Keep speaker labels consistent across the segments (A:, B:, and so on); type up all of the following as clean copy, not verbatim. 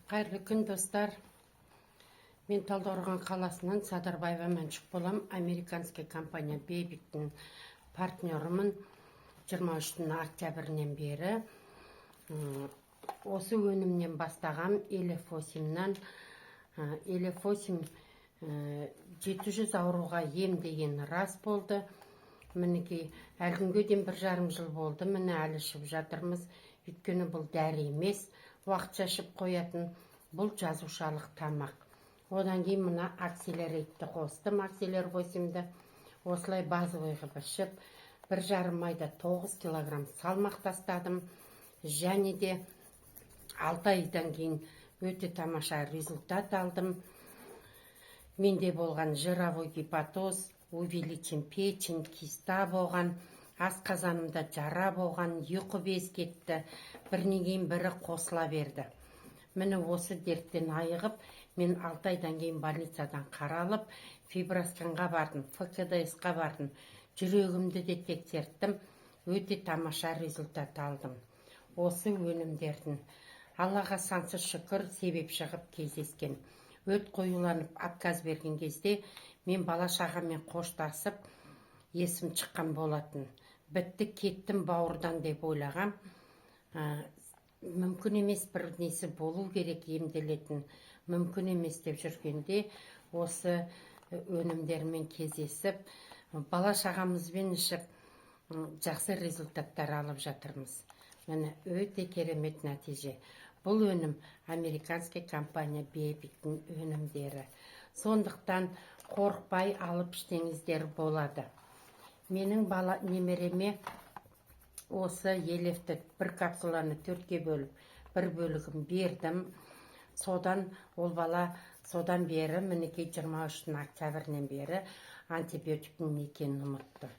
A: Қайырлы күн, достар. Мен Талдықорған қаласынан Садарбаева Мәншүк болам. Американский компания Бейбиктің партнерымын. 23 октябрінен бері осы өнімнен бастағам. Элефосимнан. Элефосим 700 ауруға ем деген рас болды. Мінекей, әлгінге дейін 1,5 жыл болды. Міне әлі ішіп жатырмыз. Өйткені бұл дәрі емес, уақытша ішіп қоятын, бұл жазушалық тамақ. Одан кейін мына акселерейтті қостым, акселер-8-ді. Осылай базовый ғып ішіп, 1,5 айда 9 килограмм салмақ тастадым. Және де 6 айдан кейін өте тамаша результат алдым. Менде болған жировой гепатоз, увеличен печень, киста болған, асқазанымда жара болған, ұйқы без кетті, бірінен бірі қосыла берді. Мені осы дерттен айығып, мен 6 айдан кейін больницадан қаралып, фибросканға бардым, ФКДС-қа бардым, жүрегімді де тексерттім, өте тамаша результат алдым. Осы өнімдердің Аллаға сансыз шүкір себеп шығып кездескен. Өт қоюланып отказ берген кезде мен бала шағамен қоштасып есім шыққан болатын. Бітті кеттім бауырдан деп ойлағам. Мүмкін емес, бір несі болу керек, емделетін. Мүмкін емес деп жүргенде осы өнімдермен кездесіп, бала шағамызбен ішіп жақсы результаттар алып жатырмыз. Міне өте керемет нәтиже. Бұл өнім американский компания Бейбиктің өнімдері. Сондықтан қорықпай алып іштеңіздер болады. Менің немереме осы елефті бір капсуланы 4-ге бөліп, бір бөлігін бердім. Содан ол бала содан бері, мінекей 23 октябрінен бері антибиотиктің екенін ұмытты.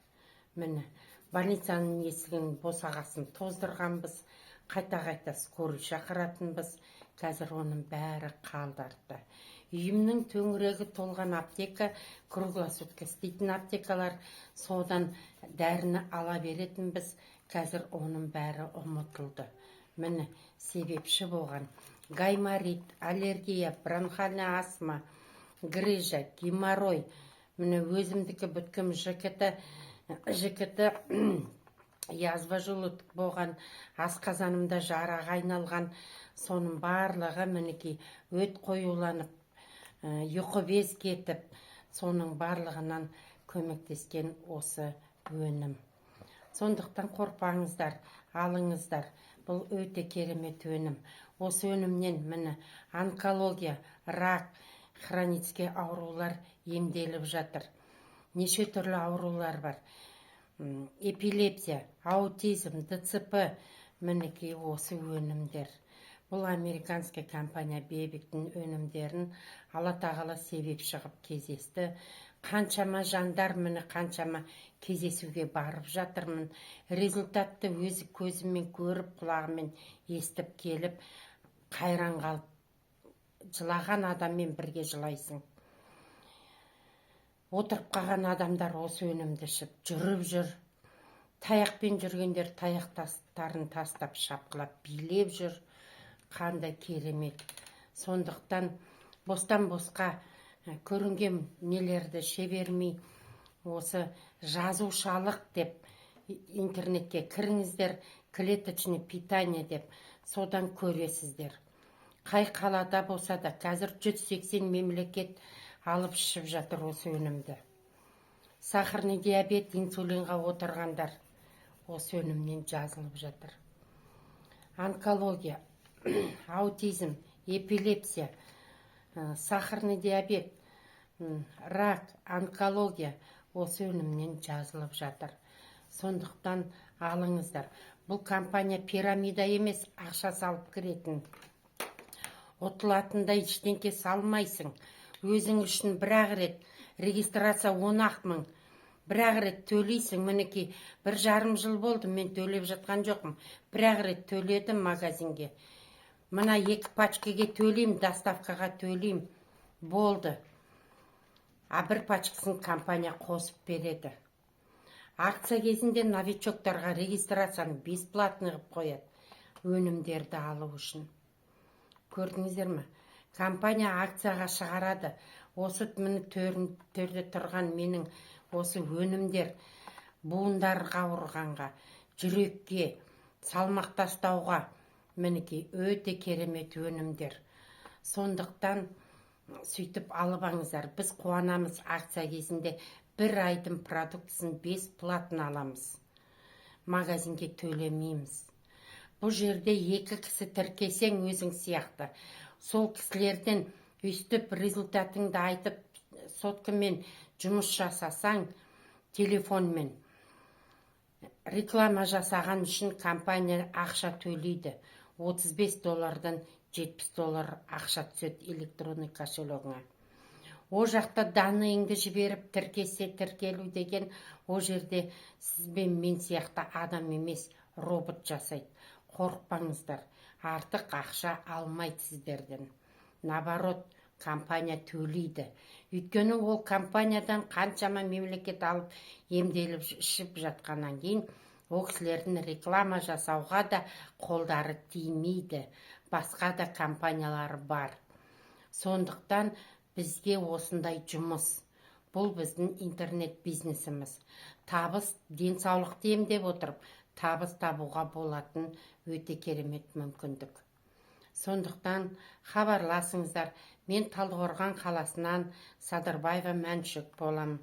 A: Міне, больницаның есігін босағасын тоздырғанбыз, қайта-қайта скорый шақыратынбыз. Қазір оның бәрі қалдарды. Үйімнің төңірегі толған аптека, круглосутка істейтін аптекалар, содан дәріні ала беретінбіз. Қазір оның бәрі ұмытылды. Міне, себепші болған гайморит, аллергия, бронхальный астма, грыжа, геморрой. Міне өзімдікі бүткім ЖКТ язва желудок болған, асқазанымда жараға айналған, соның барлығы мінекей өт қоюланып, ұйқы без кетіп, соның барлығынан көмектескен осы өнім. Сондықтан қорқпаңыздар, алыңыздар. Бұл өте керемет өнім. Осы өнімнен міне онкология, рак, хронический аурулар емделіп жатыр. Неше түрлі аурулар бар. Эпилепсия, аутизм, ДЦП, мінекей осы өнімдер. Бұл американский компания Бейбиктің өнімдерін Алла тағала себеп шығып кездесті. Қаншама жандар мені қаншама кездесуге барып жатырмын. Результатты өзі көзіммен көріп, құлағымен естіп келіп, қайран қалып, жылаған адаммен бірге жылайсың. Отырып қалған адамдар осы өнімді ішіп жүріп жүр. Таяқпен жүргендер таяқтастарын тастап шапқылап билеп жүр. Қандай керемет. Сондықтан бостан босқа көрінген нелерді шебермей, осы жазушалық деп интернетке кіріңіздер, клеточный питание деп, содан көресіздер. Қай қалада болса да, қазір 180 мемлекет алып ішіп жатыр осы өнімді. Сахарный диабет, инсулинға отырғандар осы өнімнен жазылып жатыр. Онкология, аутизм, эпилепсия, сахарный диабет, рак, онкология осы өнімнен жазылып жатыр. Сондықтан алыңыздар. Бұл компания пирамида емес, ақша салып кіретін. Ұтылатындай ештеңке салмайсың. Өзің үшін бір-ақ рет регистрация 10 мың, бір-ақ рет төлейсің. Мінекей 1,5 жыл болды, мен төлеп жатқан жоқпын. Бір-ақ рет төледім магазинге. Мына 2 пачкеге төлейм, доставкаға төлейм. Болды. А бір пачкасын компания қосып береді. Акция кезінде новичоктарға регистрацияны бесплатный қып қояды. Өнімдерді алу үшін. көрдіңіздер ме? Компания акцияға шығарады. Осы міне төрде тұрған менің осы өнімдер буындарға ауырғанға, жүрекке, салмақ тастауға мінекей өте керемет өнімдер. Сондықтан сөйтіп алып алыңыздар. Біз қуанамыз акция кезінде бір айдың продуктысын 5 платын аламыз. Магазинге төлемейміз. Бұл жерде 2 кісі тіркесең өзің сияқты. Сол кісілерден өстіп результатыңды айтып, соткамен жұмыс жасасаң, телефонмен реклама жасаған үшін компания ақша төлейді. $35-дан $70 ақша түседі электронный кошелегіңе. О жақта данныйыңды жіберіп тіркесе тіркелу деген, о жерде сізбен мен сияқты адам емес, робот жасайды. Қорықпаңыздар, артық ақша алмайды сіздерден. Наоборот, компания төлейді. Өйткені ол компаниядан қаншама мемлекет алып емделіп ішіп жатқаннан кейін, ол кісілердің реклама жасауға да қолдары тимейді. Басқа да компаниялары бар. Сондықтан бізге осындай жұмыс. Бұл біздің интернет бизнесіміз. Табыс, денсаулықты емдеп отырып, табыс табуға болатын өте керемет мүмкіндік. Сондықтан хабарласыңыздар. Мен Талдықорған қаласынан Садырбаева Мәншүк болам.